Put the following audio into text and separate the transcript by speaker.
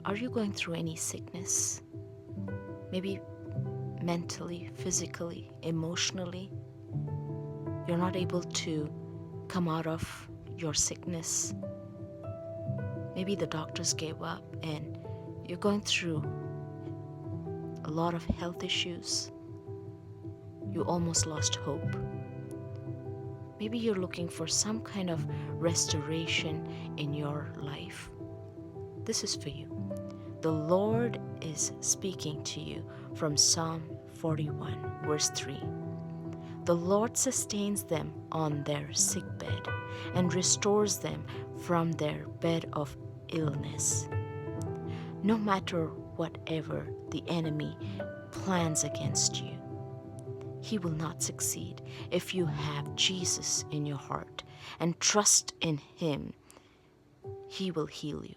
Speaker 1: Are you going through any sickness? Maybe mentally, physically, emotionally. You're not able to come out of your sickness. Maybe the doctors gave up and you're going through a lot of health issues. You almost lost hope. Maybe you're looking for some kind of restoration in your life. This is for you. The Lord is speaking to you from Psalm 41, verse 3. The Lord sustains them on their sickbed and restores them from their bed of illness. No matter whatever the enemy plans against you, he will not succeed if you have Jesus in your heart and trust in him. He will heal you.